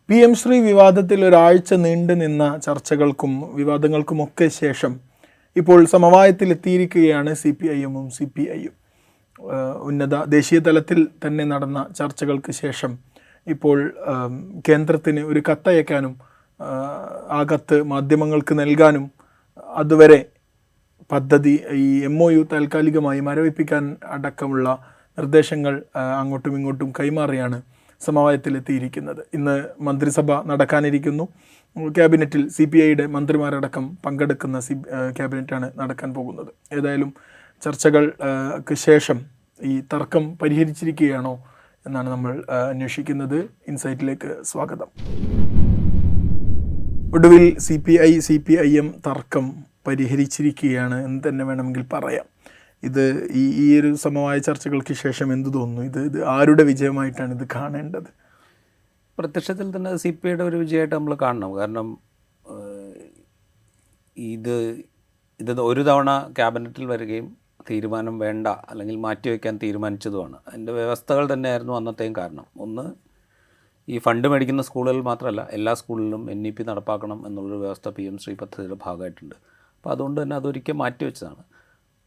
PM Shri വിവാദത്തിൽ ഒരാഴ്ച നീണ്ടു നിന്ന ചർച്ചകൾക്കും വിവാദങ്ങൾക്കുമൊക്കെ ശേഷം ഇപ്പോൾ സമവായത്തിലെത്തിയിരിക്കുകയാണ് CPIM-ഉം CPI-യും. ഉന്നത ദേശീയ തലത്തിൽ തന്നെ നടന്ന ചർച്ചകൾക്ക് ശേഷം ഇപ്പോൾ കേന്ദ്രത്തിന് ഒരു കത്തയക്കാനും ആ കത്ത് മാധ്യമങ്ങൾക്ക് നൽകാനും അതുവരെ പദ്ധതി ഈ MOU താൽക്കാലികമായി മരവിപ്പിക്കാൻ അടക്കമുള്ള നിർദ്ദേശങ്ങൾ അങ്ങോട്ടും ഇങ്ങോട്ടും കൈമാറിയാണ് സമവായത്തിലെത്തിയിരിക്കുന്നത്. ഇന്ന് മന്ത്രിസഭ നടക്കാനിരിക്കുന്നു. ക്യാബിനറ്റിൽ CPI-യുടെ മന്ത്രിമാരടക്കം പങ്കെടുക്കുന്ന ക്യാബിനറ്റാണ് നടക്കാൻ പോകുന്നത്. ഏതായാലും ചർച്ചകൾക്ക് ശേഷം ഈ തർക്കം പരിഹരിച്ചിരിക്കുകയാണോ എന്നാണ് നമ്മൾ അന്വേഷിക്കുന്നത്. ഇൻസൈറ്റിലേക്ക് സ്വാഗതം. ഒടുവിൽ CPI-CPIM തർക്കം പരിഹരിച്ചിരിക്കുകയാണ് എന്ന് തന്നെ വേണമെങ്കിൽ പറയാം. ഇത് ഈ ഒരു സമവായ ചർച്ചകൾക്ക് ശേഷം എന്തു തോന്നുന്നു? ഇത് ആരുടെ വിജയമായിട്ടാണ് ഇത് കാണേണ്ടത്? പ്രത്യക്ഷത്തിൽ തന്നെ CPI-യുടെ ഒരു വിജയമായിട്ട് നമ്മൾ കാണണം. കാരണം ഇത് ഒരു തവണ ക്യാബിനറ്റിൽ വരികയും തീരുമാനം വേണ്ട അല്ലെങ്കിൽ മാറ്റിവെക്കാൻ തീരുമാനിച്ചതുമാണ്. അതിൻ്റെ വ്യവസ്ഥകൾ തന്നെയായിരുന്നു അന്നത്തെയും കാരണം. ഒന്ന്, ഈ ഫണ്ട് മേടിക്കുന്ന സ്കൂളുകളിൽ മാത്രമല്ല എല്ലാ സ്കൂളിലും NEP നടപ്പാക്കണം എന്നുള്ളൊരു വ്യവസ്ഥ PM ശ്രീ പദ്ധതിയുടെ ഭാഗമായിട്ടുണ്ട്. അപ്പോൾ അതുകൊണ്ട് തന്നെ അതൊരിക്കൽ മാറ്റിവെച്ചതാണ്.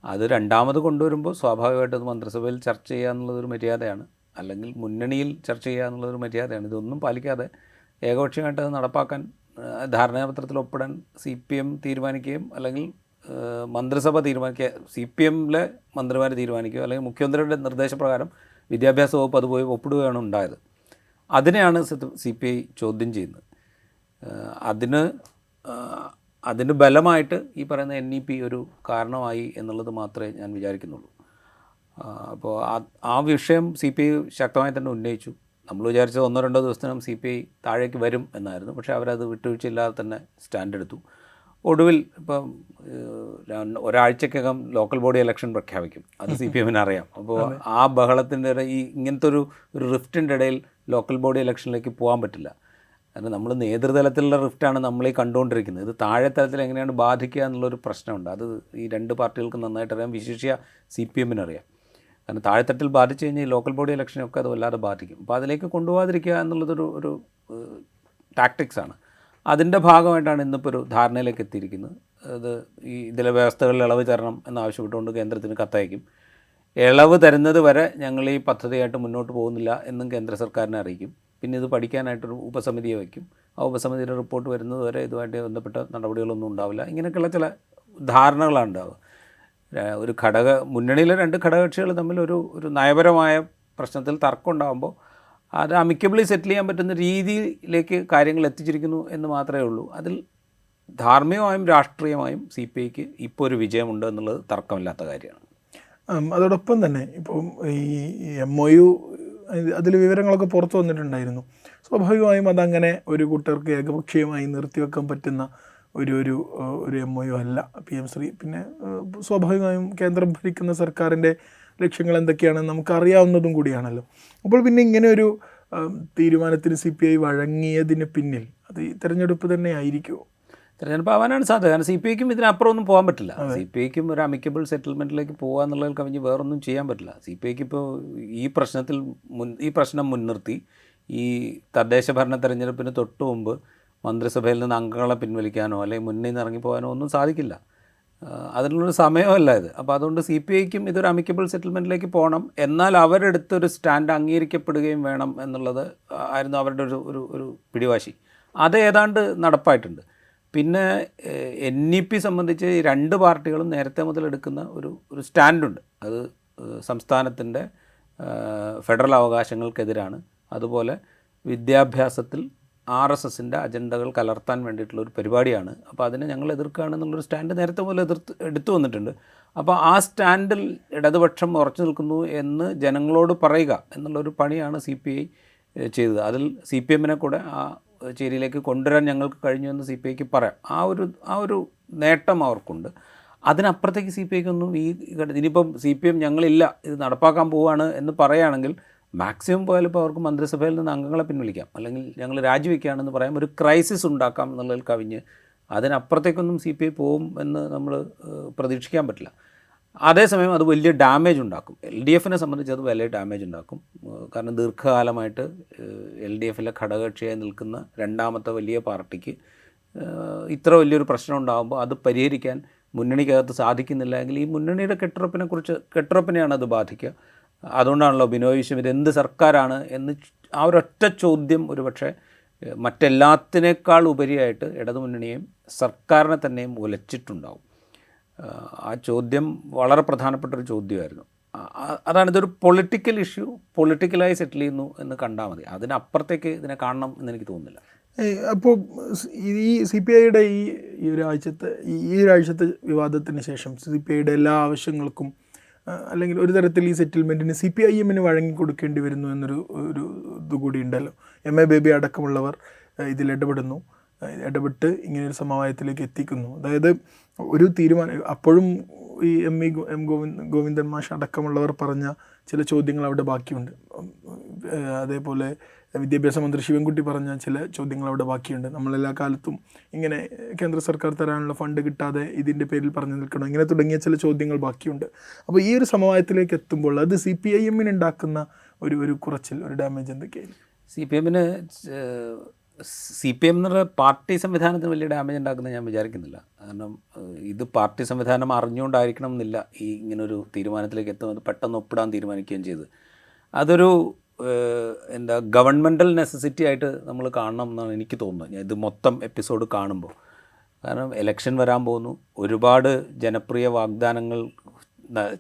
അത് രണ്ടാമത് കൊണ്ടുവരുമ്പോൾ സ്വാഭാവികമായിട്ടും അത് മന്ത്രിസഭയിൽ ചർച്ച ചെയ്യുക എന്നുള്ളതൊരു മര്യാദയാണ്, അല്ലെങ്കിൽ മുന്നണിയിൽ ചർച്ച ചെയ്യുക എന്നുള്ളതൊരു മര്യാദയാണ്. ഇതൊന്നും പാലിക്കാതെ ഏകപക്ഷീയമായിട്ട് അത് നടപ്പാക്കാൻ ധാരണാപത്രത്തിൽ ഒപ്പിടാൻ CPM തീരുമാനിക്കുകയും അല്ലെങ്കിൽ മന്ത്രിസഭ തീരുമാനിക്കുക, CPM-ലെ മന്ത്രിമാർ തീരുമാനിക്കുകയോ അല്ലെങ്കിൽ മുഖ്യമന്ത്രിയുടെ നിർദ്ദേശപ്രകാരം വിദ്യാഭ്യാസ വകുപ്പ് അത് പോയി ഒപ്പിടുകയാണ് ഉണ്ടായത്. അതിനെയാണ് CPI ചോദ്യം ചെയ്യുന്നത്. അതിന് ബലമായിട്ട് ഈ പറയുന്ന NEP ഒരു കാരണമായി എന്നുള്ളത് മാത്രമേ ഞാൻ വിചാരിക്കുന്നുള്ളൂ. അപ്പോൾ ആ വിഷയം CPI ശക്തമായി തന്നെ ഉന്നയിച്ചു. നമ്മൾ വിചാരിച്ചത് 1-2 ദിവസത്തിനും CPI താഴേക്ക് വരും എന്നായിരുന്നു. പക്ഷേ അവരത് വിട്ടുവീഴ്ചയില്ലാതെ തന്നെ സ്റ്റാൻഡ് എടുത്തു. ഒടുവിൽ ഇപ്പം ഒരാഴ്ചക്കകം ലോക്കൽ ബോഡി ഇലക്ഷൻ പ്രഖ്യാപിക്കും. അത് CPM-ന് അറിയാം. അപ്പോൾ ആ ബഹളത്തിൻ്റെ ഇങ്ങനത്തെ ഒരു റിഫ്റ്റിൻ്റെ ഇടയിൽ ലോക്കൽ ബോഡി ഇലക്ഷനിലേക്ക് പോകാൻ പറ്റില്ല. കാരണം നമ്മൾ നേതൃതലത്തിലുള്ള റിഫ്റ്റാണ് നമ്മളീ കണ്ടുകൊണ്ടിരിക്കുന്നത്. ഇത് താഴെ തലത്തിൽ എങ്ങനെയാണ് ബാധിക്കുക എന്നുള്ളൊരു പ്രശ്നമുണ്ട്. അത് ഈ രണ്ട് പാർട്ടികൾക്കും നന്നായിട്ട് അറിയാം, വിശേഷിച്ച CPM-ന് അറിയാം. കാരണം താഴെത്തട്ടിൽ ബാധിച്ചു കഴിഞ്ഞാൽ ഈ ലോക്കൽ ബോഡി ഇലക്ഷനൊക്കെ അത് വല്ലാതെ ബാധിക്കും. അപ്പോൾ അതിലേക്ക് കൊണ്ടുപോകാതിരിക്കുക എന്നുള്ളതൊരു ടാക്ടിക്സാണ്. അതിൻ്റെ ഭാഗമായിട്ടാണ് ഇന്നിപ്പോൾ ഒരു ധാരണയിലേക്ക് എത്തിയിരിക്കുന്നത്. അത് ഇതിലെ വ്യവസ്ഥകളിൽ ഇളവ് തരണം എന്നാവശ്യപ്പെട്ടുകൊണ്ട് കേന്ദ്രത്തിന് കത്തയക്കും. ഇളവ് തരുന്നത് വരെ ഞങ്ങൾ ഈ പദ്ധതിയായിട്ട് മുന്നോട്ട് പോകുന്നില്ല എന്നും കേന്ദ്ര സർക്കാരിനെ അറിയിക്കും. പിന്നെ ഇത് പഠിക്കാനായിട്ടൊരു ഉപസമിതിയെ വയ്ക്കും. ആ ഉപസമിതിയുടെ റിപ്പോർട്ട് വരുന്നത് വരെ ഇതുമായിട്ട് ബന്ധപ്പെട്ട നടപടികളൊന്നും ഉണ്ടാവില്ല. ഇങ്ങനെയൊക്കെയുള്ള ചില ധാരണകളാണ് ഉണ്ടാവുക. മുന്നണിയിലെ 2 ഘടകകക്ഷികൾ തമ്മിൽ ഒരു നയപരമായ പ്രശ്നത്തിൽ തർക്കം ഉണ്ടാകുമ്പോൾ അത് അമിക്കബിളി സെറ്റിൽ ചെയ്യാൻ പറ്റുന്ന രീതിയിലേക്ക് കാര്യങ്ങൾ എത്തിച്ചിരിക്കുന്നു എന്ന് മാത്രമേ ഉള്ളൂ. അതിൽ ധാർമ്മികമായും രാഷ്ട്രീയമായും CPI-ക്ക് ഇപ്പോൾ ഒരു വിജയമുണ്ട് എന്നുള്ളത് തർക്കമില്ലാത്ത കാര്യമാണ്. അതോടൊപ്പം തന്നെ ഇപ്പം ഈ MOU അതിൽ വിവരങ്ങളൊക്കെ പുറത്തു വന്നിട്ടുണ്ടായിരുന്നു. സ്വാഭാവികമായും അതങ്ങനെ ഒരു കൂട്ടർക്ക് ഏകപക്ഷീയമായി നിർത്തിവെക്കാൻ പറ്റുന്ന ഒരു MOU അല്ല PM ശ്രീ. പിന്നെ സ്വാഭാവികമായും കേന്ദ്രം ഭരിക്കുന്ന സർക്കാരിൻ്റെ ലക്ഷ്യങ്ങൾ എന്തൊക്കെയാണെന്ന് നമുക്കറിയാവുന്നതും കൂടിയാണല്ലോ. അപ്പോൾ പിന്നെ ഇങ്ങനെ ഒരു തീരുമാനത്തിന് CPI വഴങ്ങിയതിന് പിന്നിൽ അത് ഈ തെരഞ്ഞെടുപ്പ് തന്നെ ആയിരിക്കുമോ? തെരഞ്ഞെടുപ്പ് ആവാനാണ് സാധ്യത. കാരണം CPI-ക്കും ഇതിനപ്പുറം ഒന്നും പോകാൻ പറ്റില്ല. CPI-ക്കും ഒരു അമിക്കബിൾ സെറ്റിൽമെൻറ്റിലേക്ക് പോകുക എന്നുള്ളതിൽ കവിഞ്ഞ് വേറൊന്നും ചെയ്യാൻ പറ്റില്ല. CPI-ക്ക് ഇപ്പോൾ ഈ പ്രശ്നം മുൻനിർത്തി ഈ തദ്ദേശ ഭരണ തെരഞ്ഞെടുപ്പിന് തൊട്ട് മുമ്പ് മന്ത്രിസഭയിൽ നിന്ന് അംഗങ്ങളെ പിൻവലിക്കാനോ അല്ലെങ്കിൽ മുന്നിൽ നിന്ന് ഇറങ്ങിപ്പോകാനോ ഒന്നും സാധിക്കില്ല. അതിനുള്ളൊരു സമയമല്ല ഇത്. അപ്പോൾ അതുകൊണ്ട് CPI-ക്കും ഇതൊരു അമിക്കബിൾ സെറ്റിൽമെൻറ്റിലേക്ക് പോകണം, എന്നാൽ അവരെടുത്തൊരു സ്റ്റാൻഡ് അംഗീകരിക്കപ്പെടുകയും വേണം എന്നുള്ളത് ആയിരുന്നു അവരുടെ ഒരു പിടിവാശി. അത് ഏതാണ്ട് നടപ്പായിട്ടുണ്ട്. പിന്നെ NEP സംബന്ധിച്ച് 2 പാർട്ടികളും നേരത്തെ മുതൽ എടുക്കുന്ന ഒരു സ്റ്റാൻഡുണ്ട്. അത് സംസ്ഥാനത്തിൻ്റെ ഫെഡറൽ അവകാശങ്ങൾക്കെതിരാണ്. അതുപോലെ വിദ്യാഭ്യാസത്തിൽ RSSൻ്റെ അജണ്ടകൾ കലർത്താൻ വേണ്ടിയിട്ടുള്ള ഒരു പരിപാടിയാണ്. അപ്പോൾ അതിനെ ഞങ്ങൾ എതിർക്കുകയാണെന്നുള്ളൊരു സ്റ്റാൻഡ് നേരത്തെ മുതൽ എടുത്തു വന്നിട്ടുണ്ട്. അപ്പോൾ ആ സ്റ്റാൻഡിൽ ഇടതുപക്ഷം ഉറച്ചു നിൽക്കുന്നു എന്ന് ജനങ്ങളോട് പറയുക എന്നുള്ളൊരു പണിയാണ് CPI ചെയ്തത്. അതിൽ CPM-നെ കൂടെ ആ ചേരിയിലേക്ക് കൊണ്ടുവരാൻ ഞങ്ങൾക്ക് കഴിഞ്ഞു എന്ന് CPI-ക്ക് പറയാം. ആ ഒരു നേട്ടം അവർക്കുണ്ട്. അതിനപ്പുറത്തേക്ക് CPI-ക്കൊന്നും ഇനിയിപ്പം CPM ഞങ്ങളില്ല ഇത് നടപ്പാക്കാൻ പോവുകയാണ് എന്ന് പറയുകയാണെങ്കിൽ മാക്സിമം പോയാലും ഇപ്പോൾ അവർക്ക് മന്ത്രിസഭയിൽ നിന്ന് അംഗങ്ങളെ പിൻവലിക്കാം, അല്ലെങ്കിൽ ഞങ്ങൾ രാജിവെക്കുകയാണെന്ന് പറയാം, ഒരു ക്രൈസിസ് ഉണ്ടാക്കാം എന്നുള്ളതിൽ കവിഞ്ഞ് അതിനപ്പുറത്തേക്കൊന്നും CPI പോവും എന്ന് നമ്മൾ പ്രതീക്ഷിക്കാൻ പറ്റില്ല. അതേസമയം അത് വലിയ ഡാമേജ് ഉണ്ടാക്കും. LDFനെ സംബന്ധിച്ച് അത് വലിയ ഡാമേജ് ഉണ്ടാക്കും. കാരണം ദീർഘകാലമായിട്ട് LDFിലെ ഘടകകക്ഷിയായി നിൽക്കുന്ന രണ്ടാമത്തെ വലിയ പാർട്ടിക്ക് ഇത്ര വലിയൊരു പ്രശ്നം ഉണ്ടാകുമ്പോൾ അത് പരിഹരിക്കാൻ മുന്നണിക്കകത്ത് സാധിക്കുന്നില്ല എങ്കിൽ ഈ മുന്നണിയുടെ കെട്ടുറപ്പിനെയാണ് അത് ബാധിക്കുക. അതുകൊണ്ടാണല്ലോ ബിനോയ് വിശ്വം ഇത് എന്ത് സർക്കാരാണ് എന്ന് ആ ഒരൊറ്റ ചോദ്യം ഒരുപക്ഷെ മറ്റെല്ലാത്തിനേക്കാൾ ഉപരിയായിട്ട് ഇടതുമുന്നണിയെയും സർക്കാരിനെ തന്നെയും ഉലച്ചിട്ടുണ്ടാവും. ആ ചോദ്യം വളരെ പ്രധാനപ്പെട്ടൊരു ചോദ്യമായിരുന്നു. അതാണ് ഇതൊരു പൊളിറ്റിക്കൽ ഇഷ്യൂ പൊളിറ്റിക്കലായി സെറ്റിൽ ചെയ്യുന്നു എന്ന് കണ്ടാൽ മതി. അതിനപ്പുറത്തേക്ക് ഇതിനെ കാണണം എന്നെനിക്ക് തോന്നുന്നില്ല. അപ്പോൾ ഈ CPIയുടെ ഈ ഒരാഴ്ചത്തെ വിവാദത്തിന് ശേഷം CPIയുടെ എല്ലാ ആവശ്യങ്ങൾക്കും അല്ലെങ്കിൽ ഒരു തരത്തിൽ ഈ സെറ്റിൽമെൻറ്റിന് CPIMന് വഴങ്ങിക്കൊടുക്കേണ്ടി വരുന്നു എന്നൊരു ഇതുകൂടി ഉണ്ടല്ലോ. MA ബേബി അടക്കമുള്ളവർ ഇതിൽ ഇടപെട്ട് ഇങ്ങനെയൊരു സമവായത്തിലേക്ക് എത്തിക്കുന്നു. അതായത് ഒരു തീരുമാനം അപ്പോഴും ഈ ഗോവിന്ദൻ മാഷ് അടക്കമുള്ളവർ പറഞ്ഞ ചില ചോദ്യങ്ങൾ അവിടെ ബാക്കിയുണ്ട്. അതേപോലെ വിദ്യാഭ്യാസ മന്ത്രി ശിവൻകുട്ടി പറഞ്ഞ ചില ചോദ്യങ്ങൾ അവിടെ ബാക്കിയുണ്ട്. നമ്മളെല്ലാ കാലത്തും ഇങ്ങനെ കേന്ദ്ര സർക്കാർ തരാനുള്ള ഫണ്ട് കിട്ടാതെ ഇതിൻ്റെ പേരിൽ പറഞ്ഞു നിൽക്കണം, ഇങ്ങനെ തുടങ്ങിയ ചില ചോദ്യങ്ങൾ ബാക്കിയുണ്ട്. അപ്പോൾ ഈ ഒരു സമവായത്തിലേക്ക് എത്തുമ്പോൾ അത് CPIMന് ഉണ്ടാക്കുന്ന ഒരു കുറച്ചിൽ, ഒരു ഡാമേജ് എന്തൊക്കെയാണ്? CPM എന്നുള്ള പാർട്ടി സംവിധാനത്തിന് വലിയ ഡാമേജ് ഉണ്ടാക്കുന്നത് ഞാൻ വിചാരിക്കുന്നില്ല. കാരണം ഇത് പാർട്ടി സംവിധാനം അറിഞ്ഞുകൊണ്ടായിരിക്കണം എന്നില്ല ഈ ഇങ്ങനൊരു തീരുമാനത്തിലേക്ക് എത്തുന്നത്. പെട്ടെന്ന് ഒപ്പിടാൻ തീരുമാനിക്കുകയും ചെയ്ത് അതൊരു ഗവൺമെൻറ്റൽ നെസസിറ്റി ആയിട്ട് നമ്മൾ കാണണം എന്നാണ് എനിക്ക് തോന്നുന്നത് ഇത് മൊത്തം എപ്പിസോഡ് കാണുമ്പോൾ. കാരണം ഇലക്ഷൻ വരാൻ പോകുന്നു, ഒരുപാട് ജനപ്രിയ വാഗ്ദാനങ്ങൾ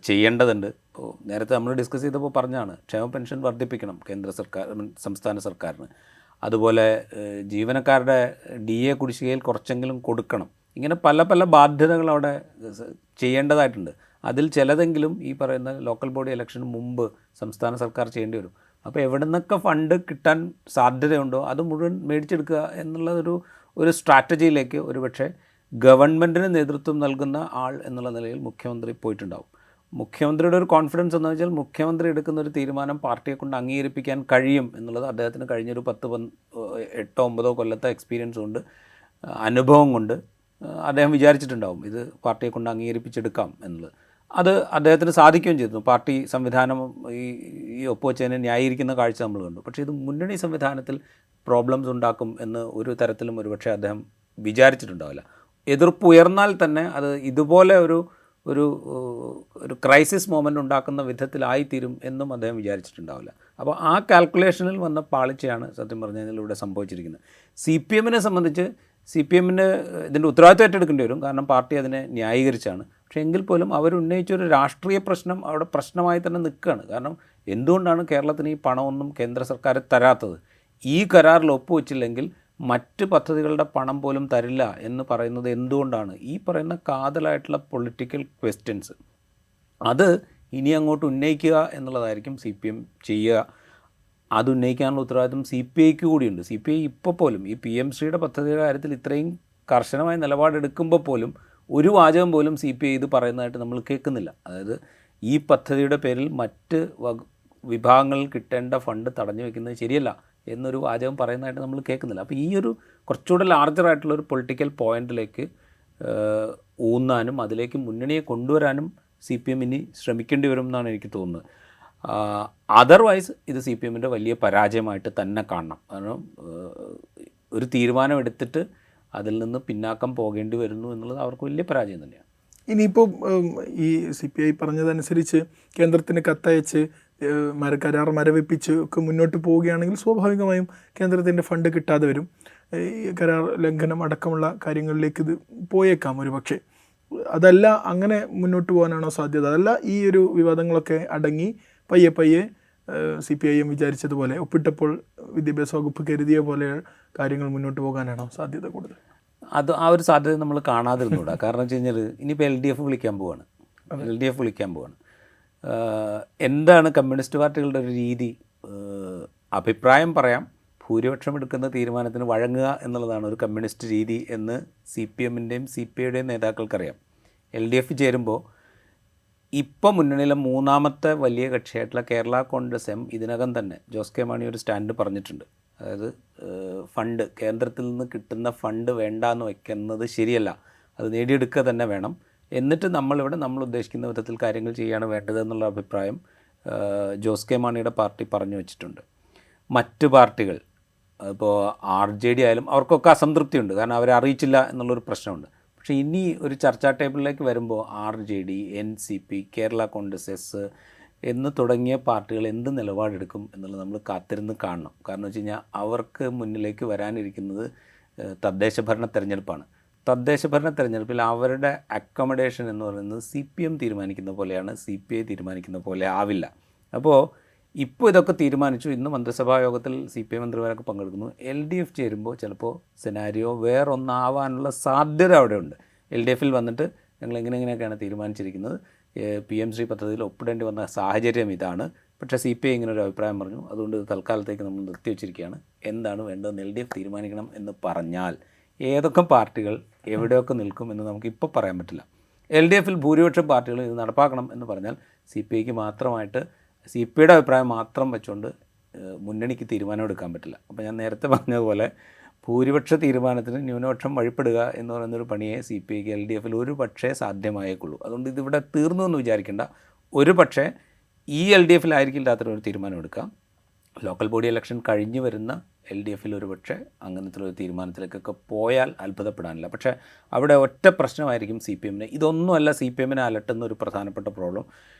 ചെയ്യേണ്ടതുണ്ട്. ഇപ്പോൾ നേരത്തെ നമ്മൾ ഡിസ്കസ് ചെയ്തപ്പോൾ പറഞ്ഞാണ് ക്ഷേമ പെൻഷൻ വർദ്ധിപ്പിക്കണം സംസ്ഥാന സർക്കാരിന്. അതുപോലെ ജീവനക്കാരുടെ DA കുടിശ്ശികയിൽ കുറച്ചെങ്കിലും കൊടുക്കണം. ഇങ്ങനെ പല പല ബാധ്യതകൾ അവിടെ ചെയ്യേണ്ടതായിട്ടുണ്ട്. അതിൽ ചിലതെങ്കിലും ഈ പറയുന്ന ലോക്കൽ ബോഡി ഇലക്ഷന് മുമ്പ് സംസ്ഥാന സർക്കാർ ചെയ്യേണ്ടി വരും. അപ്പോൾ എവിടെ നിന്നൊക്കെ ഫണ്ട് കിട്ടാൻ സാധ്യതയുണ്ടോ അത് മുഴുവൻ മേടിച്ചെടുക്കുക എന്നുള്ളൊരു സ്ട്രാറ്റജിയിലേക്ക് ഒരുപക്ഷെ ഗവൺമെൻറ്റിന് നേതൃത്വം നൽകുന്ന ആൾ എന്നുള്ള നിലയിൽ മുഖ്യമന്ത്രി പോയിട്ടുണ്ടാവും. മുഖ്യമന്ത്രിയുടെ ഒരു കോൺഫിഡൻസ് എന്ന് വെച്ചാൽ മുഖ്യമന്ത്രി എടുക്കുന്ന ഒരു തീരുമാനം പാർട്ടിയെ കൊണ്ട് അംഗീകരിപ്പിക്കാൻ കഴിയും എന്നുള്ളത് അദ്ദേഹത്തിന് കഴിഞ്ഞൊരു 8-9 കൊല്ലത്തെ എക്സ്പീരിയൻസ് കൊണ്ട്, അനുഭവം കൊണ്ട് അദ്ദേഹം വിചാരിച്ചിട്ടുണ്ടാവും ഇത് പാർട്ടിയെ കൊണ്ട് അംഗീകരിപ്പിച്ചെടുക്കാം എന്നുള്ളത്. അത് അദ്ദേഹത്തിന് സാധിക്കുകയും ചെയ്തു. പാർട്ടി സംവിധാനം ഈ ഒപ്പുവെച്ചതിനെ ന്യായീകരിക്കുന്ന കാഴ്ച നമ്മൾ കണ്ടു. പക്ഷേ ഇത് മുന്നണി സംവിധാനത്തിൽ പ്രോബ്ലംസ് ഉണ്ടാക്കും എന്ന് ഒരു തരത്തിലും ഒരുപക്ഷെ അദ്ദേഹം വിചാരിച്ചിട്ടുണ്ടാവില്ല. എതിർപ്പ് ഉയർന്നാൽ തന്നെ അത് ഇതുപോലെ ഒരു ക്രൈസിസ് മൊമെൻ്റ് ഉണ്ടാക്കുന്ന വിധത്തിലായിത്തീരും എന്നും അദ്ദേഹം വിചാരിച്ചിട്ടുണ്ടാവില്ല. അപ്പോൾ ആ കാൽക്കുലേഷനിൽ വന്ന പാളിച്ചയാണ് സത്യം പറഞ്ഞാൽ ഇവിടെ സംഭവിച്ചിരിക്കുന്നത്. CPMനെ സംബന്ധിച്ച് CPMന് ഇതിൻ്റെ ഉത്തരവാദിത്വം ഏറ്റെടുക്കേണ്ടി വരും. കാരണം പാർട്ടി അതിനെ ന്യായീകരിച്ചാണ്. പക്ഷേ എങ്കിൽ പോലും അവരുന്നയിച്ചൊരു രാഷ്ട്രീയ പ്രശ്നം അവിടെ പ്രശ്നമായി തന്നെ നിൽക്കുകയാണ്. കാരണം എന്തുകൊണ്ടാണ് കേരളത്തിന് ഈ പണമൊന്നും കേന്ദ്ര സർക്കാർ തരാത്തത്? ഈ കരാറിൽ ഒപ്പുവെച്ചില്ലെങ്കിൽ മറ്റ് പദ്ധതികളുടെ പണം പോലും തരില്ല എന്ന് പറയുന്നത് എന്തുകൊണ്ടാണ്? ഈ പറയുന്ന കാതലായിട്ടുള്ള പൊളിറ്റിക്കൽ ക്വസ്റ്റ്യൻസ് അത് ഇനി അങ്ങോട്ട് ഉന്നയിക്കുക എന്നുള്ളതായിരിക്കും CPM ചെയ്യുക. അത് ഉന്നയിക്കാനുള്ള ഉത്തരവാദിത്വം CPIക്ക് കൂടിയുണ്ട്. CPI ഇപ്പോൾ പോലും ഈ PM ശ്രീയുടെ പദ്ധതിയുടെ കാര്യത്തിൽ ഇത്രയും കർശനമായ നിലപാടെടുക്കുമ്പോൾ പോലും ഒരു വാചകം പോലും CPI ഇത് പറയുന്നതായിട്ട് നമ്മൾ കേൾക്കുന്നില്ല. അതായത് ഈ പദ്ധതിയുടെ പേരിൽ മറ്റ് വിഭാഗങ്ങളിൽ കിട്ടേണ്ട ഫണ്ട് തടഞ്ഞു വയ്ക്കുന്നത് ശരിയല്ല എന്നൊരു വാചകം പറയുന്നതായിട്ട് നമ്മൾ കേൾക്കുന്നില്ല. അപ്പോൾ ഈ ഒരു കുറച്ചുകൂടെ ലാർജറായിട്ടുള്ളൊരു പൊളിറ്റിക്കൽ പോയിൻറ്റിലേക്ക് ഊന്നാനും അതിലേക്ക് മുന്നണിയെ കൊണ്ടുവരാനും CPM ഇനി ശ്രമിക്കേണ്ടി വരും എന്നാണ് എനിക്ക് തോന്നുന്നത്. അതർവൈസ് ഇത് CPMൻ്റെ വലിയ പരാജയമായിട്ട് തന്നെ കാണണം. കാരണം ഒരു തീരുമാനം എടുത്തിട്ട് അതിൽ നിന്ന് പിന്നാക്കം പോകേണ്ടി വരുന്നു എന്നുള്ളത് അവർക്ക് വലിയ പരാജയം തന്നെയാണ്. ഇനിയിപ്പോൾ ഈ CPI പറഞ്ഞതനുസരിച്ച് കേന്ദ്രത്തിന് കത്തയച്ച് കരാർ മരവിപ്പിച്ച് ഒക്കെ മുന്നോട്ട് പോവുകയാണെങ്കിൽ സ്വാഭാവികമായും കേന്ദ്രത്തിൻ്റെ ഫണ്ട് കിട്ടാതെ വരും. ഈ കരാർ ലംഘനം അടക്കമുള്ള കാര്യങ്ങളിലേക്ക് ഇത് പോയേക്കാം ഒരു പക്ഷേ. അതല്ല അങ്ങനെ മുന്നോട്ട് പോകാനാണോ സാധ്യത? അതല്ല ഈ ഒരു വിവാദങ്ങളൊക്കെ അടങ്ങി പയ്യെ CPIM വിചാരിച്ചതുപോലെ ഒപ്പിട്ടപ്പോൾ വിദ്യാഭ്യാസ വകുപ്പ് കരുതിയ പോലെ കാര്യങ്ങൾ മുന്നോട്ട് പോകാനാണോ സാധ്യത കൂടുതൽ? ആ ഒരു സാധ്യത നമ്മൾ കാണാതിരുന്നൂടാ. കാരണം വെച്ച് കഴിഞ്ഞാൽ ഇനിയിപ്പോൾ LDF വിളിക്കാൻ പോവാണ്. എന്താണ് കമ്മ്യൂണിസ്റ്റ് പാർട്ടികളുടെ ഒരു രീതി? അഭിപ്രായം പറയാം, ഭൂരിപക്ഷം എടുക്കുന്ന തീരുമാനത്തിന് വഴങ്ങുക എന്നുള്ളതാണ് ഒരു കമ്മ്യൂണിസ്റ്റ് രീതി എന്ന് CPMൻ്റെയും CPIയുടെയും നേതാക്കൾക്കറിയാം. LDF ചേരുമ്പോൾ ഇപ്പോൾ മുന്നണിയിലെ മൂന്നാമത്തെ വലിയ കക്ഷിയായിട്ടുള്ള കേരള കോൺഗ്രസ് M ഇതിനകം തന്നെ ജോസ് കെ മാണി ഒരു സ്റ്റാൻഡ് പറഞ്ഞിട്ടുണ്ട്. അതായത് ഫണ്ട് കേന്ദ്രത്തിൽ നിന്ന് കിട്ടുന്ന ഫണ്ട് വേണ്ടാന്ന് വയ്ക്കുന്നത് ശരിയല്ല, അത് നേടിയെടുക്കുക തന്നെ വേണം. എന്നിട്ട് നമ്മളിവിടെ നമ്മൾ ഉദ്ദേശിക്കുന്ന വിധത്തിൽ കാര്യങ്ങൾ ചെയ്യുകയാണ് വേണ്ടത് എന്നുള്ള അഭിപ്രായം ജോസ് കെ മാണിയുടെ പാർട്ടി പറഞ്ഞു വെച്ചിട്ടുണ്ട്. മറ്റ് പാർട്ടികൾ ഇപ്പോൾ RJD ആയാലും അവർക്കൊക്കെ അസംതൃപ്തിയുണ്ട്, കാരണം അവരെ അറിയിച്ചില്ല എന്നുള്ളൊരു പ്രശ്നമുണ്ട്. പക്ഷേ ഇനി ഒരു ചർച്ചാ ടേബിളിലേക്ക് വരുമ്പോൾ RJD, NCP, Kerala Congress S എന്ന് തുടങ്ങിയ പാർട്ടികൾ എന്ത് നിലപാടെടുക്കും എന്നുള്ളത് നമ്മൾ കാത്തിരുന്ന് കാണണം. കാരണം വെച്ച് കഴിഞ്ഞാൽ അവർക്ക് മുന്നിലേക്ക് വരാനിരിക്കുന്നത് തദ്ദേശ ഭരണ തെരഞ്ഞെടുപ്പാണ്. തദ്ദേശ ഭരണ തെരഞ്ഞെടുപ്പിൽ അവരുടെ അക്കോമഡേഷൻ എന്ന് പറയുന്നത് CPM തീരുമാനിക്കുന്ന പോലെയാണ്, CPI തീരുമാനിക്കുന്ന പോലെ ആവില്ല. അപ്പോൾ ഇപ്പോൾ ഇതൊക്കെ തീരുമാനിച്ചു, ഇന്ന് മന്ത്രിസഭാ യോഗത്തിൽ CPI മന്ത്രിമാരൊക്കെ പങ്കെടുക്കുന്നു. LDF ചേരുമ്പോൾ ചിലപ്പോൾ സെനാരിയോ വേറൊന്നാവാനുള്ള സാധ്യത അവിടെയുണ്ട്. LDFൽ വന്നിട്ട് ഞങ്ങൾ എങ്ങനെയൊക്കെയാണ് തീരുമാനിച്ചിരിക്കുന്നത്, PM-ശ്രീ പദ്ധതിയിൽ ഒപ്പിടേണ്ടി വന്ന സാഹചര്യം ഇതാണ്, പക്ഷേ CPI ഇങ്ങനെ ഒരു അഭിപ്രായം പറഞ്ഞു, അതുകൊണ്ട് തൽക്കാലത്തേക്ക് നമ്മൾ നിർത്തിവെച്ചിരിക്കുകയാണ്, എന്താണ് വേണ്ടതെന്ന് LDF തീരുമാനിക്കണം എന്ന് പറഞ്ഞാൽ ഏതൊക്കെ പാർട്ടികൾ എവിടെയൊക്കെ നിൽക്കും എന്ന് നമുക്കിപ്പോൾ പറയാൻ പറ്റില്ല. LDFൽ ഭൂരിപക്ഷം പാർട്ടികൾ ഇത് നടപ്പാക്കണം എന്ന് പറഞ്ഞാൽ CPIക്ക് മാത്രമായിട്ട് CPIയുടെ അഭിപ്രായം മാത്രം വെച്ചുകൊണ്ട് മുന്നണിക്ക് തീരുമാനമെടുക്കാൻ പറ്റില്ല. അപ്പോൾ ഞാൻ നേരത്തെ പറഞ്ഞതുപോലെ ഭൂരിപക്ഷ തീരുമാനത്തിന് ന്യൂനപക്ഷം വഴിപ്പെടുക എന്ന് പറയുന്നൊരു പണിയെ CPIക്ക് LDFൽ ഒരു പക്ഷേ സാധ്യമായേക്കുള്ളൂ. അതുകൊണ്ട് ഇതിവിടെ തീർന്നു എന്ന് വിചാരിക്കേണ്ട. ഒരു പക്ഷേ ഈ LDFലായിരിക്കില്ല അത്തരമൊരു തീരുമാനം എടുക്കാം. ലോക്കൽ ബോഡി ഇലക്ഷൻ കഴിഞ്ഞ് വരുന്ന LDFൽ ഒരു പക്ഷേ അങ്ങനത്തെ ഒരു തീരുമാനത്തിലേക്കൊക്കെ പോയാൽ അത്ഭുതപ്പെടാനില്ല. പക്ഷേ അവിടെ ഒറ്റ പ്രശ്നമായിരിക്കും CPMന്. ഇതൊന്നുമല്ല CPMനെ അലട്ടുന്ന ഒരു പ്രധാനപ്പെട്ട പ്രോബ്ലം.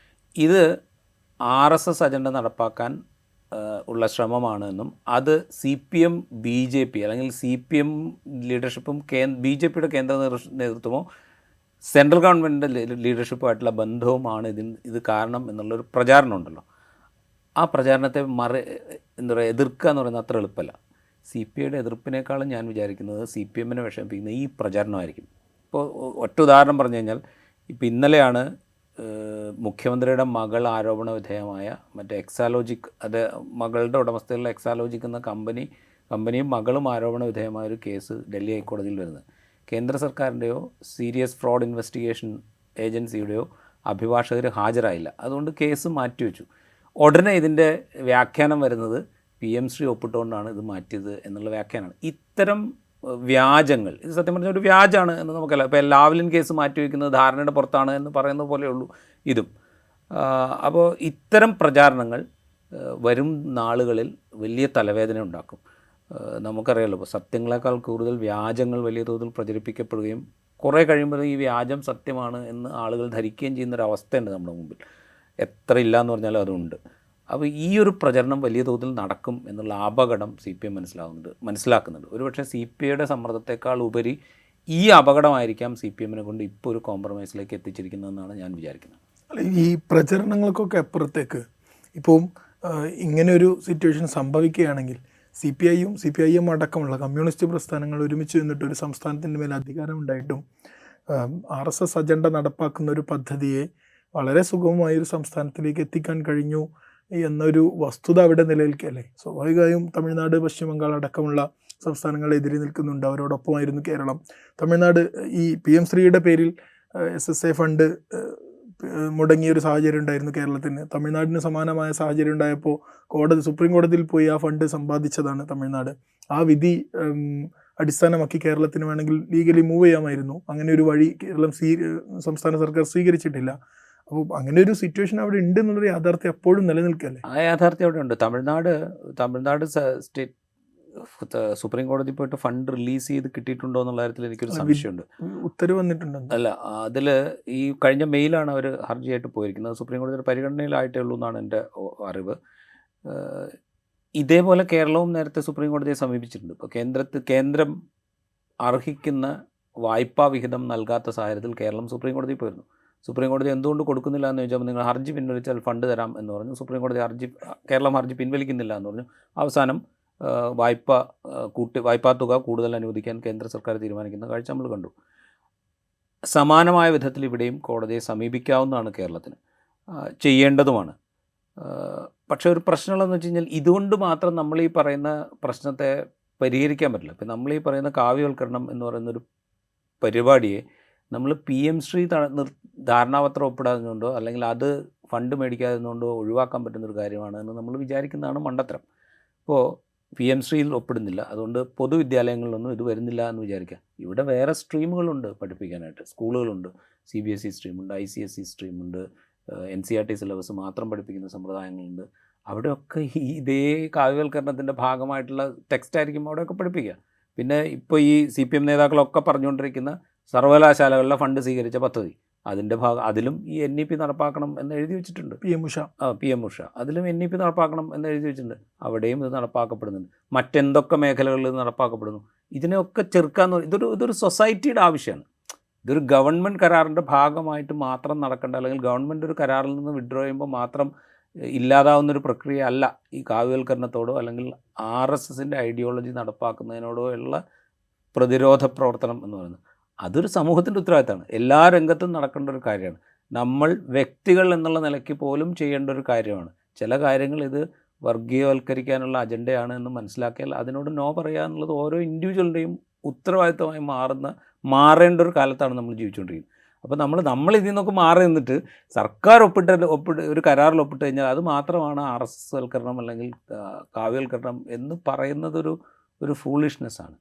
ഇത് RSS അജണ്ട നടപ്പാക്കാൻ ഉള്ള ശ്രമമാണ് എന്നും അത് CPM BJP അല്ലെങ്കിൽ CPM ലീഡർഷിപ്പും BJPയുടെ കേന്ദ്ര നേതൃത്വമോ സെൻട്രൽ ഗവൺമെൻറ്റിൻ്റെ ലീഡർഷിപ്പുമായിട്ടുള്ള ബന്ധവുമാണ് ഇത് കാരണം എന്നുള്ളൊരു പ്രചാരണം ഉണ്ടല്ലോ. ആ പ്രചാരണത്തെ എന്താ പറയുക, എതിർക്കുക എന്ന് പറയുന്നത് അത്ര എളുപ്പമല്ല. CPIയുടെ എതിർപ്പിനേക്കാളും ഞാൻ വിചാരിക്കുന്നത് CPMനെ വിഷമിപ്പിക്കുന്ന ഈ പ്രചാരണമായിരിക്കും. ഇപ്പോൾ ഒറ്റ ഉദാഹരണം പറഞ്ഞു കഴിഞ്ഞാൽ, ഇപ്പോൾ ഇന്നലെയാണ് മുഖ്യമന്ത്രിയുടെ മകൾ ആരോപണ വിധേയമായ മറ്റേ എക്സാലോജിക്, അത് മകളുടെ ഉടമസ്ഥതയിലുള്ള എക്സാലോജിക് എന്ന കമ്പനിയും മകളും ആരോപണ വിധേയമായ ഒരു കേസ് ഡൽഹി ഹൈക്കോടതിയിൽ വരുന്നത്. കേന്ദ്ര സർക്കാരിൻ്റെയോ സീരിയസ് ഫ്രോഡ് ഇൻവെസ്റ്റിഗേഷൻ ഏജൻസിയുടെയോ അഭിഭാഷകർ ഹാജരായില്ല. അതുകൊണ്ട് കേസ് മാറ്റിവെച്ചു. ഉടനെ ഇതിൻ്റെ വ്യാഖ്യാനം വരുന്നത് PM-ശ്രീ ഒപ്പിട്ടുകൊണ്ടാണ് ഇത് മാറ്റിയത് എന്നുള്ള വ്യാഖ്യാനമാണ്. ഇത്തരം വ്യാജങ്ങൾ, ഇത് സത്യം പറഞ്ഞാൽ ഒരു വ്യാജമാണ് എന്ന് നമുക്കല്ല. ഇപ്പോൾ ലാവ്ലിൻ കേസ് മാറ്റിവെക്കുന്നത് ധാരണയുടെ പുറത്താണ് എന്ന് പറയുന്ന പോലെയുള്ളൂ ഇതും. അപ്പോൾ ഇത്തരം പ്രചാരണങ്ങൾ വരും നാളുകളിൽ വലിയ തലവേദന ഉണ്ടാക്കും. നമുക്കറിയാമല്ലോ, ഇപ്പോൾ സത്യങ്ങളെക്കാൾ കൂടുതൽ വ്യാജങ്ങൾ വലിയ തോതിൽ പ്രചരിപ്പിക്കപ്പെടുകയും കുറേ കഴിയുമ്പോൾ ഈ വ്യാജം സത്യമാണ് എന്ന് ആളുകൾ ധരിക്കുകയും ചെയ്യുന്നൊരവസ്ഥയുണ്ട് നമ്മുടെ മുമ്പിൽ. എത്ര ഇല്ല എന്ന് പറഞ്ഞാലും അതുണ്ട്. അപ്പോൾ ഈ ഒരു പ്രചരണം വലിയ തോതിൽ നടക്കും എന്നുള്ള അപകടം CPM മനസ്സിലാക്കുന്നുണ്ട്. ഒരുപക്ഷെ CPIയുടെ സമ്മർദ്ദത്തെക്കാൾ ഉപരി ഈ അപകടമായിരിക്കാം CPMനെ കൊണ്ട് ഇപ്പോൾ ഒരു കോംപ്രമൈസിലേക്ക് എത്തിച്ചിരിക്കുന്നതെന്നാണ് ഞാൻ വിചാരിക്കുന്നത്. ഈ പ്രചരണങ്ങൾക്കൊക്കെ അപ്പുറത്തേക്ക് ഇപ്പോൾ ഇങ്ങനെയൊരു സിറ്റുവേഷൻ സംഭവിക്കുകയാണെങ്കിൽ CPIയും CPIM അടക്കമുള്ള കമ്മ്യൂണിസ്റ്റ് പ്രസ്ഥാനങ്ങൾ ഒരുമിച്ച് നിന്നിട്ട് ഒരു സംസ്ഥാനത്തിൻ്റെ മേൽ അധികാരം ഉണ്ടായിട്ടും RSS അജണ്ട നടപ്പാക്കുന്ന ഒരു പദ്ധതിയെ വളരെ സുഗമമായൊരു സംസ്ഥാനത്തിലേക്ക് എത്തിക്കാൻ കഴിഞ്ഞു എന്നൊരു വസ്തുത അവിടെ നിലനിൽക്കല്ലേ. സ്വാഭാവികമായും തമിഴ്നാട്, പശ്ചിമ ബംഗാൾ അടക്കമുള്ള സംസ്ഥാനങ്ങളെ എതിരെ നിൽക്കുന്നുണ്ട്. അവരോടൊപ്പമായിരുന്നു കേരളം. തമിഴ്നാട് ഈ PM-ശ്രീയുടെ പേരിൽ SSA ഫണ്ട് മുടങ്ങിയൊരു സാഹചര്യം ഉണ്ടായിരുന്നു കേരളത്തിന്. തമിഴ്നാടിന് സമാനമായ സാഹചര്യം ഉണ്ടായപ്പോൾ സുപ്രീം കോടതിയിൽ പോയി ആ ഫണ്ട് സമ്പാദിച്ചതാണ് തമിഴ്നാട്. ആ വിധി അടിസ്ഥാനമാക്കി കേരളത്തിന് വേണമെങ്കിൽ ലീഗലി മൂവ് ചെയ്യാമായിരുന്നു. അങ്ങനെ ഒരു വഴി സംസ്ഥാന സർക്കാർ സ്വീകരിച്ചിട്ടില്ല. അപ്പോൾ അങ്ങനെ ഒരു സിറ്റുവേഷൻ അവിടെ ഉണ്ട് എന്നുള്ളൊരു യാഥാർത്ഥ്യം എപ്പോഴും നിലനിൽക്കല്ലേ. ആ യാഥാർത്ഥ്യം അവിടെ ഉണ്ട്. തമിഴ്നാട് സ്റ്റേറ്റ് സുപ്രീം കോടതി പോയിട്ട് ഫണ്ട് റിലീസ് ചെയ്ത് കിട്ടിയിട്ടുണ്ടോ എന്നുള്ള കാര്യത്തിൽ എനിക്കൊരു സംശയമുണ്ട്. ഉത്തരവ് വന്നിട്ടുണ്ടോ? അല്ല, അതിൽ ഈ കഴിഞ്ഞ മെയിലാണ് അവർ ഹർജിയായിട്ട് പോയിരിക്കുന്നത്. സുപ്രീം കോടതിയുടെ പരിഗണനയിലായിട്ടേ ഉള്ളൂ എന്നാണ് എൻ്റെ അറിവ്. ഇതേപോലെ കേരളവും നേരത്തെ സുപ്രീം കോടതിയെ സമീപിച്ചിട്ടുണ്ട്. ഇപ്പോൾ കേന്ദ്രം അർഹിക്കുന്ന വായ്പാ വിഹിതം നൽകാത്ത സാഹചര്യത്തിൽ കേരളം സുപ്രീം കോടതിയിൽ പോയിരുന്നു. സുപ്രീം കോടതി എന്തുകൊണ്ട് കൊടുക്കുന്നില്ല എന്ന് ചോദിച്ചപ്പോൾ നിങ്ങൾ ഹർജി പിൻവലിച്ചാൽ ഫണ്ട് തരാം എന്ന് പറഞ്ഞു. സുപ്രീം കോടതി കേരളം ഹർജി പിൻവലിക്കുന്നില്ല എന്ന് പറഞ്ഞു. അവസാനം വായ്പാ തുക കൂടുതൽ അനുവദിക്കാൻ കേന്ദ്ര സർക്കാർ തീരുമാനിക്കുന്ന കാഴ്ച നമ്മൾ കണ്ടു. സമാനമായ വിധത്തിൽ ഇവിടെയും കോടതിയെ സമീപിക്കാവുന്നതാണ്, കേരളത്തിന് ചെയ്യേണ്ടതുമാണ്. പക്ഷേ ഒരു പ്രശ്നമുള്ളതെന്ന് വെച്ച് കഴിഞ്ഞാൽ ഇതുകൊണ്ട് മാത്രം നമ്മൾ ഈ പറയുന്ന പ്രശ്നത്തെ പരിഹരിക്കാൻ പറ്റില്ല. ഇപ്പം നമ്മൾ ഈ പറയുന്ന കാവ്യവൽക്കരണം എന്ന് പറയുന്നൊരു പരിപാടിയെ നമ്മൾ PM-ശ്രീ ധാരണാപത്രം ഒപ്പിടാതുകൊണ്ടോ അല്ലെങ്കിൽ അത് ഫണ്ട് മേടിക്കാതെന്നുകൊണ്ടോ ഒഴിവാക്കാൻ പറ്റുന്നൊരു കാര്യമാണ് എന്ന് നമ്മൾ വിചാരിക്കുന്നതാണ് മണ്ടത്തരം. ഇപ്പോൾ PM-ശ്രീയിൽ ഒപ്പിടുന്നില്ല, അതുകൊണ്ട് പൊതുവിദ്യാലയങ്ങളിലൊന്നും ഇത് വരുന്നില്ല എന്ന് വിചാരിക്കുക. ഇവിടെ വേറെ സ്ട്രീമുകളുണ്ട് പഠിപ്പിക്കാനായിട്ട്, സ്കൂളുകളുണ്ട്. CBSE സ്ട്രീമുണ്ട്, ICSE സ്ട്രീമുണ്ട്, NCERT സിലബസ് മാത്രം പഠിപ്പിക്കുന്ന സമ്പ്രദായങ്ങളുണ്ട്. അവിടെയൊക്കെ ഇതേ കാവ്യവൽക്കരണത്തിൻ്റെ ഭാഗമായിട്ടുള്ള ടെക്സ്റ്റ് ആയിരിക്കും അവിടെയൊക്കെ പഠിപ്പിക്കുക. പിന്നെ ഇപ്പോൾ ഈ CPM നേതാക്കളൊക്കെ പറഞ്ഞുകൊണ്ടിരിക്കുന്ന സർവകലാശാലകളിലെ ഫണ്ട് സ്വീകരിച്ച പദ്ധതി, അതിൻ്റെ അതിലും ഈ NEP നടപ്പാക്കണം എന്ന് എഴുതി വെച്ചിട്ടുണ്ട്. PM ഉഷ അതിലും NEP നടപ്പാക്കണം എന്ന് എഴുതി വെച്ചിട്ടുണ്ട്. അവിടെയും ഇത് നടപ്പാക്കപ്പെടുന്നുണ്ട്. മറ്റെന്തൊക്കെ മേഖലകളിൽ ഇത് നടപ്പാക്കപ്പെടുന്നു. ഇതിനെയൊക്കെ ചെറുക്കാന്ന് ഇതൊരു സൊസൈറ്റിയുടെ ആവശ്യമാണ്. ഇതൊരു ഗവൺമെൻറ് കരാറിൻ്റെ ഭാഗമായിട്ട് മാത്രം നടക്കേണ്ട, അല്ലെങ്കിൽ ഗവൺമെൻറ് ഒരു കരാറിൽ നിന്ന് വിഡ്രോ ചെയ്യുമ്പോൾ മാത്രം ഇല്ലാതാവുന്നൊരു പ്രക്രിയ അല്ല ഈ കാവ്യവൽക്കരണത്തോടോ അല്ലെങ്കിൽ RSSൻ്റെ ഐഡിയോളജി നടപ്പാക്കുന്നതിനോടോ ഉള്ള പ്രതിരോധ പ്രവർത്തനം എന്ന് പറയുന്നത്. അതൊരു സമൂഹത്തിൻ്റെ ഉത്തരവാദിത്തമാണ്. എല്ലാ രംഗത്തും നടക്കേണ്ട ഒരു കാര്യമാണ്. നമ്മൾ വ്യക്തികൾ എന്നുള്ള നിലയ്ക്ക് പോലും ചെയ്യേണ്ട ഒരു കാര്യമാണ്. ചില കാര്യങ്ങൾ ഇത് വർഗീയവൽക്കരിക്കാനുള്ള അജണ്ടയാണ് എന്ന് മനസ്സിലാക്കിയാൽ അതിനോട് നോ പറയുക എന്നുള്ളത് ഓരോ ഇൻഡിവിജ്വലിൻ്റെയും ഉത്തരവാദിത്തമായി മാറേണ്ട ഒരു കാലത്താണ് നമ്മൾ ജീവിച്ചുകൊണ്ടിരിക്കുന്നത്. അപ്പോൾ നമ്മൾ ഇതിൽ നിന്നൊക്കെ മാറി നിന്നിട്ട് സർക്കാർ ഒപ്പിട്ട് ഒരു കരാറിൽ ഒപ്പിട്ട് കഴിഞ്ഞാൽ അത് മാത്രമാണ് RSS വൽക്കരണം അല്ലെങ്കിൽ കാവ്യവൽക്കരണം എന്ന് പറയുന്നതൊരു ഫൂളിഷ്നെസ്സാണ്.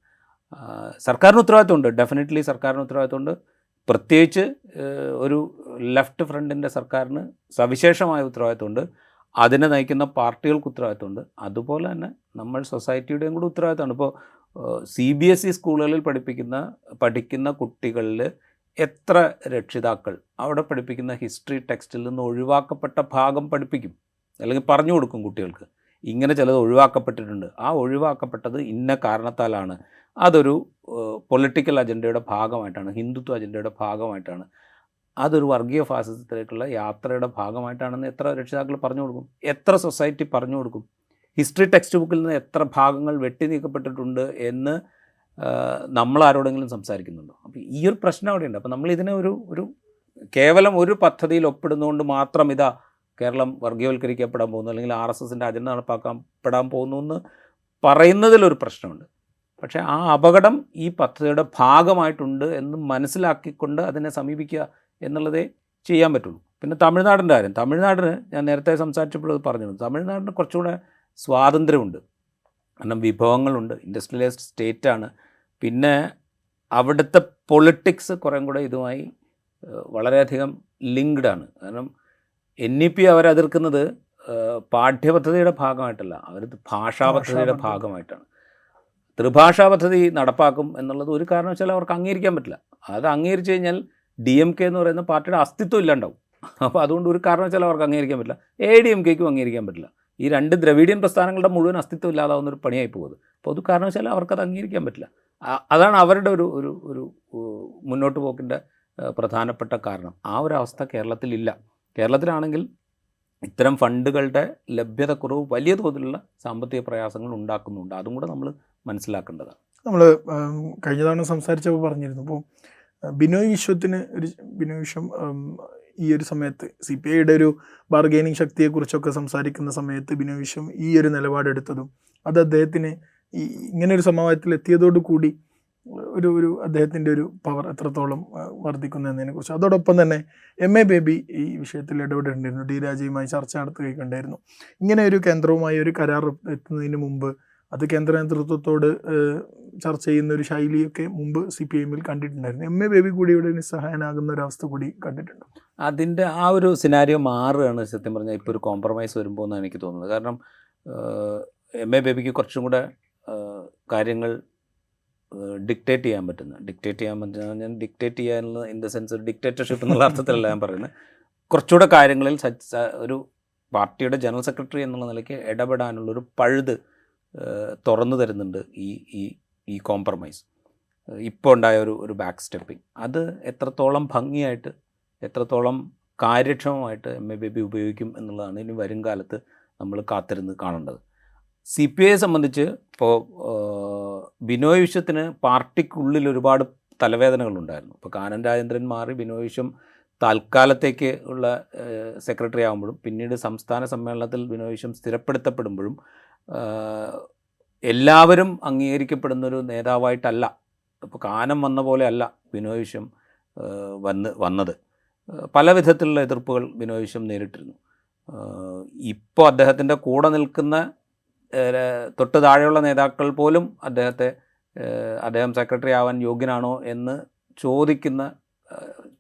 സർക്കാരിന് ഉത്തരവാദിത്തമുണ്ട്, ഡെഫിനറ്റ്ലി സർക്കാരിന് ഉത്തരവാദിത്തമുണ്ട്. പ്രത്യേകിച്ച് ഒരു ലെഫ്റ്റ് ഫ്രണ്ടിൻ്റെ സർക്കാരിന് സവിശേഷമായ ഉത്തരവാദിത്തമുണ്ട്. അതിനെ നയിക്കുന്ന പാർട്ടികൾക്ക് ഉത്തരവാദിത്തമുണ്ട്. അതുപോലെ തന്നെ നമ്മൾ സൊസൈറ്റിയുടെയും കൂടി ഉത്തരവാദിത്തമാണ്. ഇപ്പോൾ CBSE സ്കൂളുകളിൽ പഠിക്കുന്ന കുട്ടികളിൽ എത്ര രക്ഷിതാക്കൾ അവിടെ പഠിപ്പിക്കുന്ന ഹിസ്റ്ററി ടെക്സ്റ്റിൽ നിന്ന് ഒഴിവാക്കപ്പെട്ട ഭാഗം പഠിപ്പിക്കും, അല്ലെങ്കിൽ പറഞ്ഞു കൊടുക്കും കുട്ടികൾക്ക്, ഇങ്ങനെ ചിലത് ഒഴിവാക്കപ്പെട്ടിട്ടുണ്ട്, ആ ഒഴിവാക്കപ്പെട്ടത് ഇന്ന കാരണത്താലാണ്, അതൊരു പൊളിറ്റിക്കൽ അജണ്ടയുടെ ഭാഗമായിട്ടാണ്, ഹിന്ദുത്വ അജണ്ടയുടെ ഭാഗമായിട്ടാണ്, അതൊരു വർഗീയ ഫാസിസത്തിലേക്കുള്ള യാത്രയുടെ ഭാഗമായിട്ടാണെന്ന് എത്ര രക്ഷിതാക്കൾ പറഞ്ഞു കൊടുക്കും, എത്ര സൊസൈറ്റി പറഞ്ഞു കൊടുക്കും? ഹിസ്റ്ററി ടെക്സ്റ്റ് ബുക്കിൽ നിന്ന് എത്ര ഭാഗങ്ങൾ വെട്ടി നീക്കപ്പെട്ടിട്ടുണ്ട് എന്ന് നമ്മൾ ആരോടെങ്കിലും സംസാരിക്കുന്നുണ്ടോ? അപ്പോൾ ഈ ഒരു പ്രശ്നം അവിടെയുണ്ട്. അപ്പോൾ നമ്മൾ ഇതിനെ ഒരു കേവലം ഒരു പദ്ധതിയിൽ ഒപ്പിടുന്നതുകൊണ്ട് മാത്രം ഇതാ കേരളം വർഗീയവൽക്കരിക്കപ്പെടാൻ പോകുന്നു, അല്ലെങ്കിൽ RSSൻ്റെ അജണ്ട നടപ്പാക്കപ്പെടാൻ പോകുന്നു എന്ന് പറയുന്നതിലൊരു പ്രശ്നമുണ്ട്. പക്ഷേ ആ അപകടം ഈ പദ്ധതിയുടെ ഭാഗമായിട്ടുണ്ട് എന്ന് മനസ്സിലാക്കിക്കൊണ്ട് അതിനെ സമീപിക്കുക എന്നുള്ളതേ ചെയ്യാൻ പറ്റുള്ളൂ. പിന്നെ തമിഴ്നാടിൻ്റെ കാര്യം, തമിഴ്നാടിന് ഞാൻ നേരത്തെ സംസാരിച്ചപ്പോൾ പറഞ്ഞിരുന്നു, തമിഴ്നാടിന് കുറച്ചുകൂടെ സ്വാതന്ത്ര്യമുണ്ട്. കാരണം വിഭവങ്ങളുണ്ട്, ഇൻഡസ്ട്രിയലൈസ്ഡ് സ്റ്റേറ്റാണ്. പിന്നെ അവിടുത്തെ പൊളിറ്റിക്സ് കുറേ കൂടെ ഇതുമായി വളരെയധികം ലിങ്ക്ഡാണ്. കാരണം NEP അവരെതിർക്കുന്നത് പാഠ്യപദ്ധതിയുടെ ഭാഗമായിട്ടല്ല, അവർ ഭാഷാ പദ്ധതിയുടെ ഭാഗമായിട്ടാണ്. ത്രിഭാഷാ പദ്ധതി നടപ്പാക്കും എന്നുള്ളത് ഒരു കാരണവശാലും അവർക്ക് അംഗീകരിക്കാൻ പറ്റില്ല. അത് അംഗീകരിച്ച് കഴിഞ്ഞാൽ DMK എന്ന് പറയുന്ന പാർട്ടിയുടെ അസ്തിത്വം ഇല്ലാണ്ടാവും. അപ്പോൾ അതുകൊണ്ട് ഒരു കാരണവശാലും അവർക്ക് അംഗീകരിക്കാൻ പറ്റില്ല. ADMKയ്ക്കും അംഗീകരിക്കാൻ പറ്റില്ല. ഈ രണ്ട് ദ്രവീഡിയൻ പ്രസ്ഥാനങ്ങളുടെ മുഴുവൻ അസ്തിത്വം ഇല്ലാതാവുന്നൊരു പണിയായി പോകുന്നത്. അപ്പോൾ അത് കാരണവശാലും അവർക്കത് അംഗീകരിക്കാൻ പറ്റില്ല. അതാണ് അവരുടെ ഒരു മുന്നോട്ട് പോക്കിൻ്റെ പ്രധാനപ്പെട്ട കാരണം. ആ ഒരു അവസ്ഥ കേരളത്തിലില്ല. കേരളത്തിലാണെങ്കിൽ ഇത്തരം ഫണ്ടുകളുടെ ലഭ്യതക്കുറവ് വലിയ തോതിലുള്ള സാമ്പത്തിക പ്രയാസങ്ങൾ ഉണ്ടാക്കുന്നുണ്ട്. അതും കൂടെ നമ്മൾ മനസ്സിലാക്കേണ്ടതാണ്. നമ്മൾ കഴിഞ്ഞ തവണ സംസാരിച്ചപ്പോൾ പറഞ്ഞിരുന്നു, ഇപ്പോൾ ബിനോയ് വിശ്വം ഈ ഒരു സമയത്ത് CPIയുടെ ഒരു ബാർഗെയിനിങ് ശക്തിയെക്കുറിച്ചൊക്കെ സംസാരിക്കുന്ന സമയത്ത് ബിനോയ് വിശ്വം ഈ ഒരു നിലപാടെടുത്തതും അത് അദ്ദേഹത്തിന് ഇങ്ങനെ ഒരു സമവായത്തിൽ എത്തിയതോടുകൂടി ഒരു അദ്ദേഹത്തിൻ്റെ ഒരു പവർ എത്രത്തോളം വർദ്ധിക്കുന്നു എന്നതിനെക്കുറിച്ച്, അതോടൊപ്പം തന്നെ MA ബേബി ഈ വിഷയത്തിൽ ഇടപെടേണ്ടിയിരുന്നു, D രാജയുമായി ചർച്ച നടത്തുകയുണ്ടായിരുന്നു. ഇങ്ങനെ ഒരു കേന്ദ്രവുമായി ഒരു കരാർ എത്തുന്നതിന് മുമ്പ് അത് കേന്ദ്ര നേതൃത്വത്തോട് ചർച്ച ചെയ്യുന്ന ഒരു ശൈലിയൊക്കെ മുമ്പ് CPIഎമ്മിൽ കണ്ടിട്ടുണ്ടായിരുന്നു. MA ബേബി കൂടി ഇവിടെ നിസ്സഹായനാകുന്ന ഒരവസ്ഥ കൂടി കണ്ടിട്ടുണ്ട്. അതിൻ്റെ ആ ഒരു സിനാരിയോ മാറുകയാണ് സത്യം പറഞ്ഞാൽ ഇപ്പോൾ ഒരു കോംപ്രമൈസ് വരുമ്പോൾ എന്നാണ് എനിക്ക് തോന്നുന്നത്. കാരണം MA ബേബിക്ക് കുറച്ചും കൂടെ കാര്യങ്ങൾ ഡിക്റ്റേറ്റ് ചെയ്യാൻ പറ്റുന്ന ഞാൻ ഡിക്റ്റേറ്റ് ചെയ്യാനുള്ള ഇൻ ദ സെൻസ് ഒരു ഡിക്റ്റേറ്റർഷിപ്പ് എന്നുള്ള അർത്ഥത്തിലല്ല ഞാൻ പറയുന്നത്. കുറച്ചുകൂടെ കാര്യങ്ങളിൽ ഒരു പാർട്ടിയുടെ ജനറൽ സെക്രട്ടറി എന്നുള്ള നിലയ്ക്ക് ഇടപെടാനുള്ളൊരു പഴുത് തുറന്നു തരുന്നുണ്ട് ഈ കോംപ്രമൈസ്. ഇപ്പോൾ ഉണ്ടായ ഒരു ബാക്ക് സ്റ്റെപ്പിങ് അത് എത്രത്തോളം ഭംഗിയായിട്ട് എത്രത്തോളം കാര്യക്ഷമമായിട്ട് MA ബേബി ഉപയോഗിക്കും എന്നുള്ളതാണ് ഇനി വരും കാലത്ത് നമ്മൾ കാത്തിരുന്ന് കാണേണ്ടത്. CPIയെ സംബന്ധിച്ച് ഇപ്പോൾ ബിനോയ് വിശ്വത്തിന് പാർട്ടിക്കുള്ളിൽ ഒരുപാട് തലവേദനകളുണ്ടായിരുന്നു. ഇപ്പോൾ കാനൻ രാജേന്ദ്രൻ മാറി ബിനോയ് വിശ്വം താൽക്കാലത്തേക്ക് ഉള്ള സെക്രട്ടറി ആകുമ്പോഴും പിന്നീട് സംസ്ഥാന സമ്മേളനത്തിൽ ബിനോയ് വിശ്വം സ്ഥിരപ്പെടുത്തപ്പെടുമ്പോഴും എല്ലാവരും അംഗീകരിക്കപ്പെടുന്നൊരു നേതാവായിട്ടല്ല, ഇപ്പോൾ കാനം വന്ന പോലെ അല്ല ബിനോയ് വിശ്വം വന്നത്. പല വിധത്തിലുള്ള എതിർപ്പുകൾ ബിനോയ് വിശ്വം നേരിട്ടിരുന്നു. ഇപ്പോൾ അദ്ദേഹത്തിൻ്റെ കൂടെ നിൽക്കുന്ന തൊട്ട് താഴെയുള്ള നേതാക്കൾ പോലും അദ്ദേഹം സെക്രട്ടറി ആവാൻ യോഗ്യനാണോ എന്ന് ചോദിക്കുന്ന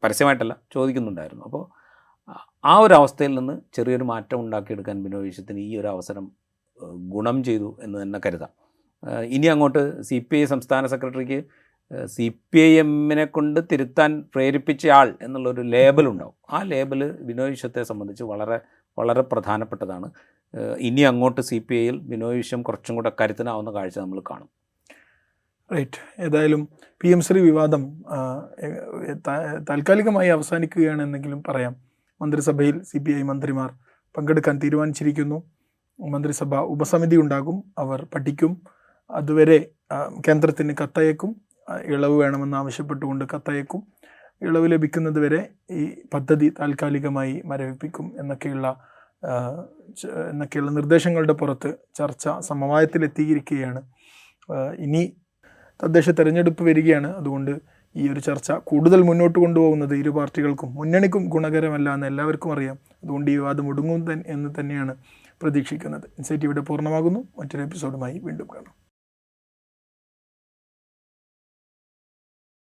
പരസ്യമായിട്ടല്ല ചോദിക്കുന്നുണ്ടായിരുന്നു. അപ്പോൾ ആ ഒരു അവസ്ഥയിൽ നിന്ന് ചെറിയൊരു മാറ്റം ഉണ്ടാക്കിയെടുക്കാൻ ബിനോയ് വിശ്വത്തിന് ഈ ഒരു അവസരം ഗുണം ചെയ്തു എന്ന് തന്നെ കരുതാം. ഇനി അങ്ങോട്ട് CPI സംസ്ഥാന സെക്രട്ടറിക്ക് CPIM-നെ കൊണ്ട് തിരുത്താൻ പ്രേരിപ്പിച്ച ആൾ എന്നുള്ളൊരു ലേബലുണ്ടാവും. ആ ലേബല് ബിനോയ് വിശ്വത്തെ സംബന്ധിച്ച് വളരെ വളരെ പ്രധാനപ്പെട്ടതാണ്. ഇനി അങ്ങോട്ട് CPI-യിൽ ബിനോയ് വിശ്വം കുറച്ചും കൂടെ കരുത്തനാവുന്ന കാഴ്ച നമ്മൾ കാണും. റൈറ്റ്. ഏതായാലും PM ശ്രീ വിവാദം താൽക്കാലികമായി അവസാനിക്കുകയാണെന്നെങ്കിലും പറയാം. മന്ത്രിസഭയിൽ CPI മന്ത്രിമാർ പങ്കെടുക്കാൻ തീരുമാനിച്ചിരിക്കുന്നു. മന്ത്രിസഭ ഉപസമിതി ഉണ്ടാകും, അവർ പഠിക്കും. അതുവരെ കേന്ദ്രത്തിന് കത്തയക്കും, ഇളവ് വേണമെന്ന് ആവശ്യപ്പെട്ടുകൊണ്ട് കത്തയക്കും. ഇളവ് ലഭിക്കുന്നത് വരെ ഈ പദ്ധതി താൽക്കാലികമായി മരവിപ്പിക്കും എന്നൊക്കെയുള്ള നിർദ്ദേശങ്ങളുടെ പുറത്ത് ചർച്ച സമവായത്തിലെത്തിയിരിക്കുകയാണ്. ഇനി തദ്ദേശ തെരഞ്ഞെടുപ്പ് വരികയാണ്. അതുകൊണ്ട് ഈ ഒരു ചർച്ച കൂടുതൽ മുന്നോട്ട് കൊണ്ടുപോകുന്നത് ഇരു പാർട്ടികൾക്കും മുന്നണിക്കും ഗുണകരമല്ല എന്ന് എല്ലാവർക്കും അറിയാം. അതുകൊണ്ട് ഈ വിവാദം ഒടുങ്ങും എന്ന് തന്നെയാണ് പ്രതീക്ഷിക്കുന്നത്. ഇൻസൈറ്റ് ഇവിടെ പൂർണ്ണമാകുന്നു. മറ്റൊരു എപ്പിസോഡുമായി വീണ്ടും കാണാം.